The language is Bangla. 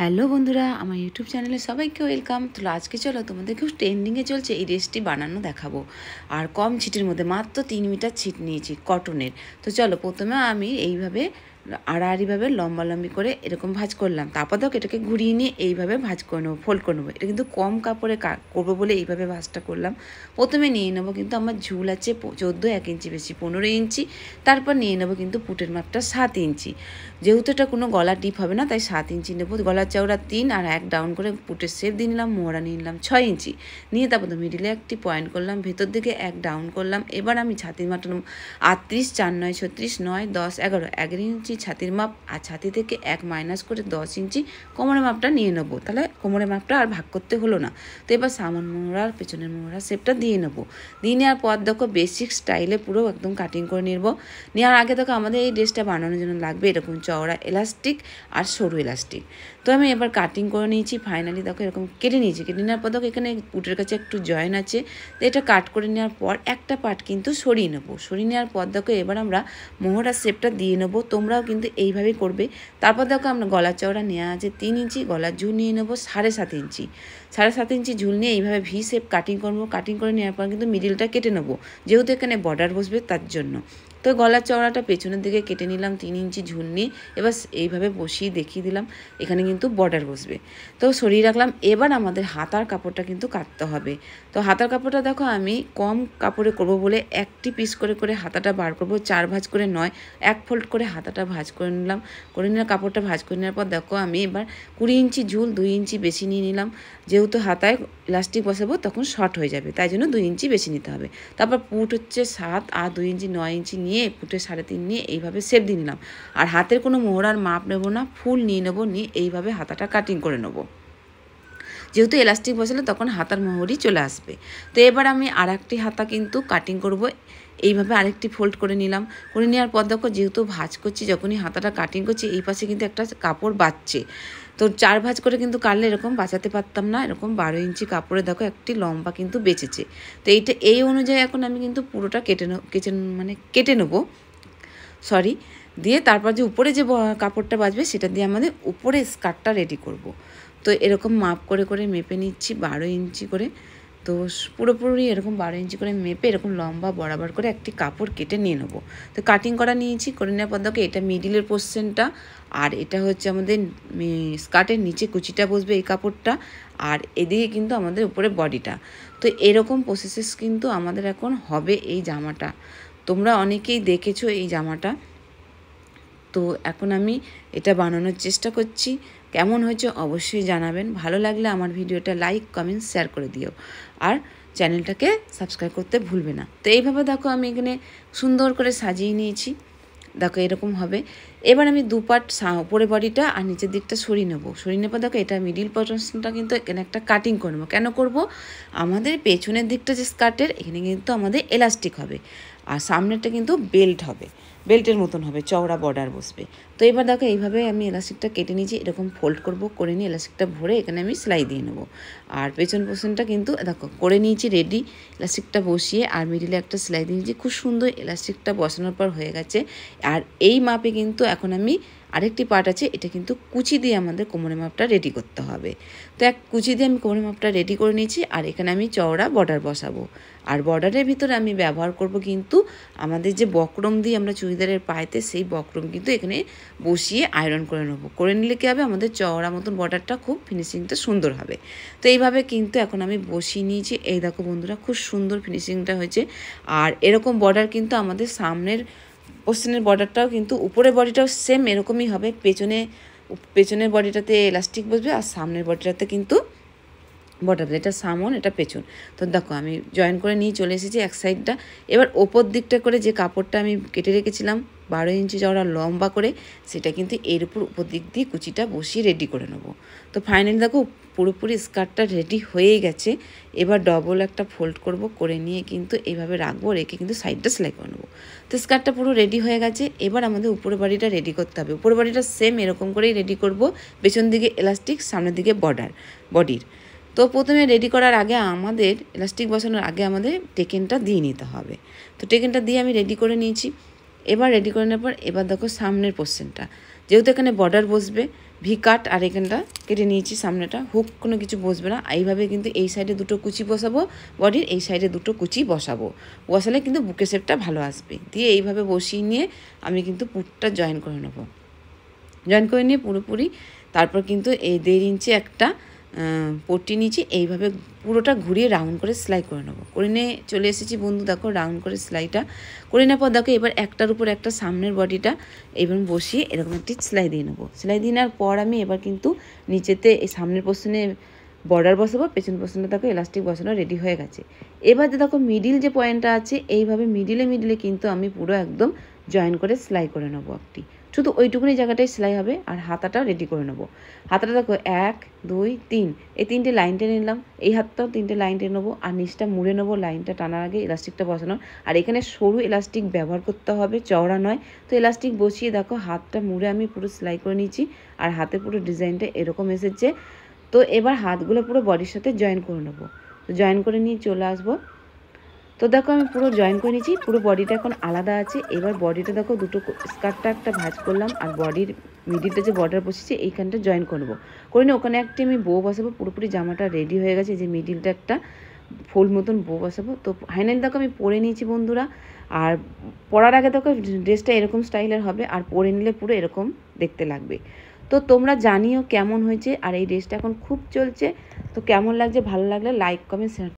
হ্যালো বন্ধুরা, আমার ইউটিউব চ্যানেলে সবাইকে ওয়েলকাম। তো আজকে চলো তোমাদের খুব ট্রেন্ডিংয়ে চলছে এই ড্রেসটি বানানো দেখাবো। আর কম ছিটের মধ্যে মাত্র 3 মিটার ছিট নিয়েছি কটনের। তো চলো প্রথমে আমি এইভাবে আড়াআড়িভাবে লম্বালম্বি করে এরকম ভাঁজ করলাম। তারপর দেখো এটাকে ঘুরিয়ে নিয়ে এইভাবে ভাঁজ করে নেবো, ফোল্ড করে নেবো। এটা কিন্তু কম কাপড়ে করবো বলে এইভাবে ভাঁজটা করলাম। প্রথমে নিয়ে নেবো কিন্তু আমার ঝুল আছে 14, 1 ইঞ্চি বেশি 15 ইঞ্চি। তারপর নিয়ে নেবো কিন্তু পুটের মাপটা 7 ইঞ্চি। যেহেতু এটা কোনো গলা ডিপ হবে না তাই 7 ইঞ্চি নেবো। গলার চওড়া 3 আর 1 ডাউন করে পুটের শেপ দিয়ে নিলাম। মোহরা নিয়ে নিলাম 6 ইঞ্চি। নিয়ে তারপর মিডিলে একটি পয়েন্ট করলাম, ভেতর দিকে 1 ডাউন করলাম। এবার আমি ছাতির মাপটা 38, 4, 9, 36, 9, 10, 11, 11 ইঞ্চি ছাতির মাপ। আর ছাতি থেকে 1 মাইনাস করে 10 ইঞ্চি কোমরের মাপটা নিয়ে নেবো। তাহলে কোমরের মাপটা আর ভাগ করতে হলো না। তো এবার সামন মোহরার পেছনের মোহরা শেপটা দিয়ে নেবো। দিয়ে নেওয়ার পর দেখো বেসিক স্টাইলে পুরো একদম কাটিং করে নেবো। নেওয়ার আগে দেখো আমাদের এই ড্রেসটা বানানোর জন্য লাগবে এরকম চওড়া এলাস্টিক আর সরু এলাস্টিক। তো আমি এবার কাটিং করে নিয়েছি। ফাইনালি দেখো এরকম কেটে নিয়েছি। কেটে নেওয়ার পর দেখো এখানে পুটের কাছে একটু জয়েন আছে। তো এটা কাট করে নেওয়ার পর একটা পার্ট কিন্তু সরিয়ে নেবো। সরিয়ে নেওয়ার পর দেখো এবার আমরা মোহরার শেপটা দিয়ে নেবো। তোমরাও কিন্তু এইভাবেই করবে। তারপর দেখো আমরা গলার চওড়া নেওয়া আছে 3 ইঞ্চি, গলার ঝুল নিয়ে নেবো 7.5 ইঞ্চি। 7.5 ইঞ্চি ঝুল নিয়ে এইভাবে ভি শেপ কাটিং করবো। কাটিং করে নেওয়ার পর কিন্তু মিডিলটা কেটে নেবো, যেহেতু এখানে বর্ডার বসবে তার জন্য। তো গলার চওড়াটা পেছনের দিকে কেটে নিলাম 3 ইঞ্চি ঝুল নিয়ে। এবার এইভাবে বসিয়ে দেখিয়ে দিলাম, এখানে কিন্তু বর্ডার বসবে। তো সরিয়ে রাখলাম। এবার আমাদের হাতার কাপড়টা কিন্তু কাটতে হবে। তো হাতার কাপড়টা দেখো আমি কম কাপড়ে করব বলে একটি পিস করে করে হাতাটা বার করব। 4 ভাঁজ করে নয়, 1 ফোল্ড করে হাতাটা ভাঁজ করে নিলাম। করে নিয়ে কাপড়টা ভাঁজ করে নেওয়ার পর দেখো আমি এবার 20 ইঞ্চি ঝুল 2 ইঞ্চি বেশি নিয়ে নিলাম। যেহেতু হাতায় ইলাস্টিক বসাবো তখন শর্ট হয়ে যাবে, তাই জন্য 2 ইঞ্চি বেশি নিতে হবে। তারপর পুট হচ্ছে 7 আর 2 ইঞ্চি 9 ইঞ্চি নিয়ে পুটে 3.5 নিয়ে এইভাবে শেপ দিয়ে নিলাম। আর হাতের কোনো মোহরার মাপ নেবো না, ফুল নিয়ে নেবো। নিয়ে এইভাবে হাতাটা কাটিং করে নেবো। যেহেতু এলাস্টিক বসালে তখন হাতার মোহরই চলে আসবে। তো এবার আমি আর একটি হাতা কিন্তু কাটিং করব। এইভাবে আরেকটি ফোল্ড করে নিলাম। করে নেওয়ার পর দেখো যেহেতু ভাঁজ করছি, যখনই হাতাটা কাটিং করছি এই পাশে কিন্তু একটা কাপড় বাঁচছে। তো 4 ভাঁজ করে কিন্তু কাটলে এরকম বাঁচাতে পারতাম না। এরকম 12 ইঞ্চি কাপড়ে দেখো একটি লম্বা কিন্তু বেঁচেছে। তো এই অনুযায়ী এখন আমি কিন্তু পুরোটা কেটে নেবো সরি দিয়ে তারপর যে উপরে যে কাপড়টা বাঁচবে সেটা দিয়ে আমাদের উপরে স্কার্টটা রেডি করব। তো এরকম মাপ করে করে মেপে নিচ্ছি 12 ইঞ্চি করে। তো পুরোপুরি এরকম 12 ইঞ্চি করে মেপে এরকম লম্বা বরাবর করে একটি কাপড় কেটে নিয়ে নেবো। তো কাটিং করা নিয়েছি। করে নেওয়ার পর দেখো এটা মিডিলের পোর্শনটা, আর এটা হচ্ছে আমাদের স্কার্টের নিচে কুচিটা বসবে এই কাপড়টা, আর এদিকে কিন্তু আমাদের উপরে বডিটা। তো এরকম প্রসেসেস কিন্তু আমাদের এখন হবে এই জামাটা। তোমরা অনেকেই দেখেছো এই জামাটা। তো এখন আমি এটা বানানোর চেষ্টা করছি। কেমন হয়েছে অবশ্যই জানাবেন। ভালো লাগলে আমার ভিডিওটা লাইক, কমেন্ট, শেয়ার করে দিও। আর চ্যানেলটাকে সাবস্ক্রাইব করতে ভুলবে না। তো এইভাবে দেখো আমি এখানে সুন্দর করে সাজিয়ে নিয়েছি। দেখো এরকম হবে। এবার আমি 2 পার্ট উপরে বডিটা আর নিচের দিকটা সরিয়ে নেবো। সরিয়ে নেবার দেখো এটা মিডিল পোর্শনটা কিন্তু এখানে একটা কাটিং করে নেবো। কেন করব? আমাদের পেছনের দিকটা যে স্কার্টের এখানে কিন্তু আমাদের এলাস্টিক হবে, আর সামনেরটা কিন্তু বেল্ট হবে, বেল্টের মতন হবে, চওড়া বর্ডার বসবে। তো এবার দেখো এইভাবে আমি এলাস্টিকটা কেটে নিয়েছি। এরকম ফোল্ড করব, করে নিয়ে এলাস্টিকটা ভরে এখানে আমি সেলাই দিয়ে নেবো। আর পেছন পোর্শনটা কিন্তু দেখো করে নিয়েছি রেডি। এলাস্টিকটা বসিয়ে আর মিডিলে একটা সেলাই দিয়ে নিয়েছি। খুব সুন্দর এলাস্টিকটা বসানোর পর হয়ে গেছে। আর এই মাপে কিন্তু এখন আমি আরেকটি পার্ট আছে, এটা কিন্তু কুচি দিয়ে আমাদের কোমরের মাপটা রেডি করতে হবে। তো এক কুচি দিয়ে আমি কোমরের মাপটা রেডি করে নিয়েছি। আর এখানে আমি চওড়া বর্ডার বসাবো। আর বর্ডারের ভিতরে আমি ব্যবহার করব কিন্তু আমাদের যে বক্রম দিয়ে আমরা চুড়িদারের পায়েতে, সেই বক্রম কিন্তু এখানে বসিয়ে আয়রন করে নেবো। করে নিলে কী হবে, আমাদের চওড়া মতন বর্ডারটা খুব ফিনিশিংটা সুন্দর হবে। তো এইভাবে কিন্তু এখন আমি বসিয়ে নিয়েছি। এই দেখো বন্ধুরা খুব সুন্দর ফিনিশিংটা হয়েছে। আর এরকম বর্ডার কিন্তু আমাদের সামনের পোর্শনের বর্ডারটাও কিন্তু উপরের বডিটাও সেম এরকমই হবে। পেছনের বডিটাতে এলাস্টিক বসবে আর সামনের বডিটাতে কিন্তু বর্ডার। এটা সামন, এটা পেছন। তো দেখো আমি জয়েন করে নিয়ে চলে এসেছি এক সাইডটা। এবার ওপর দিকটা করে যে কাপড়টা আমি কেটে রেখেছিলাম 12 ইঞ্চি চওড়া লম্বা করে, সেটা কিন্তু এর উপর দিক দিয়ে কুচিটা বসিয়ে রেডি করে নেবো। তো ফাইনালি দেখো পুরোপুরি স্কার্টটা রেডি হয়ে গেছে। এবার ডবল একটা ফোল্ড করব, করে নিয়ে কিন্তু এইভাবে রাখবো, রেখে কিন্তু সাইডটা সেলাই করে নেবো। তো স্কার্টটা পুরো রেডি হয়ে গেছে। এবার আমাদের উপরের বাড়িটা রেডি করতে হবে। উপরের বাড়িটা সেম এরকম করেই রেডি করব। পেছন দিকে এলাস্টিক, সামনের দিকে বডির। তো প্রথমে রেডি করার আগে আমাদের এলাস্টিক বসানোর আগে আমাদের টেকেনটা দিয়ে নিতে হবে। তো টেকেনটা দিয়ে আমি রেডি করে নিয়েছি। এবার রেডি করে নেওয়ার পর এবার দেখো সামনের পোর্শনটা। যেহেতু এখানে বর্ডার বসবে, ভি কাট, আর এখানটা কেটে নিয়েছি সামনেটা, হুক কোনো কিছু বসবে না। এইভাবে কিন্তু এই সাইডে দুটো কুচি বসাবো, বডির এই সাইডে দুটো কুচি বসাবো, বসালে কিন্তু বুকে শেপটা ভালো আসবে। দিয়ে এইভাবে বসিয়ে নিয়ে আমি কিন্তু পুটটা জয়েন করে নেবো। জয়েন করে নিয়ে পুরোপুরি তারপর কিন্তু এই 1.5 ইঞ্চি একটা পট্টি নিয়েছি, এইভাবে পুরোটা ঘুরিয়ে রাউন্ড করে সেলাই করে নেবো। করে নিয়ে চলে এসেছি বন্ধু, দেখো রাউন্ড করে সেলাইটা করে নেওয়ার পর দেখো এবার একটার উপর একটা সামনের বডিটা এইভাবে বসিয়ে এরকম একটি সেলাই দিয়ে নেবো। সেলাই দিয়ে নেওয়ার পর আমি এবার কিন্তু নিচেতে এই সামনের পোর্শনে বর্ডার বসাবো, পেছন পোর্শনে দেখো এলাস্টিক বসানো রেডি হয়ে গেছে। এবার যে দেখো মিডিল যে পয়েন্টটা আছে, এইভাবে মিডিলে কিন্তু আমি পুরো একদম জয়েন করে সেলাই করে নেবো একটি, শুধু ওইটুকুনি জায়গাটাই সেলাই হবে। আর হাতাটাও রেডি করে নেবো। হাতাটা দেখো 1 2 3 এই 3টে লাইন টেনে নিলাম, এই হাতটাও 3টে লাইন টেনে নেবো, আর নিচটা মুড়ে নেবো লাইনটা টানার আগে ইলাস্টিকটা বসানো। আর এখানে সরু ইলাস্টিক ব্যবহার করতে হবে, চওড়া নয়। তো ইলাস্টিক বসিয়ে দেখো হাতটা মুড়ে আমি পুরো সেলাই করে নিয়েছি, আর হাতে পুরো ডিজাইনটা এরকম এসেছে। তো এবার হাতগুলো পুরো বডির সাথে জয়েন করে নেবো। তো জয়েন করে নিয়ে চলে আসবো। তো দেখো আমি পুরো জয়েন করে নিয়েছি, পুরো বডিটা এখন আলাদা আছে। এবার বডিটা দেখো দুটো স্কার্টটা একটা ভাঁজ করলাম, আর বডির মিডিলটা যে বর্ডার বসেছে এইখানটা জয়েন করবো। করে নিয়ে ওখানে একটি আমি বো বসাবো। পুরোপুরি জামাটা রেডি হয়ে গেছে, যে মিডিলটা একটা ফুল মতন বো বসাবো। তো ফাইনালি দেখো আমি পরে নিয়েছি বন্ধুরা। আর পরার আগে দেখো ড্রেসটা এরকম স্টাইলের হবে, আর পরে নিলে পুরো এরকম দেখতে লাগবে। তো তোমরা জানিও কেমন হয়েছে। আর এই ড্রেসটা এখন খুব চলছে, তো কেমন লাগছে, ভালো লাগলে লাইক কমেন্ট শেয়ার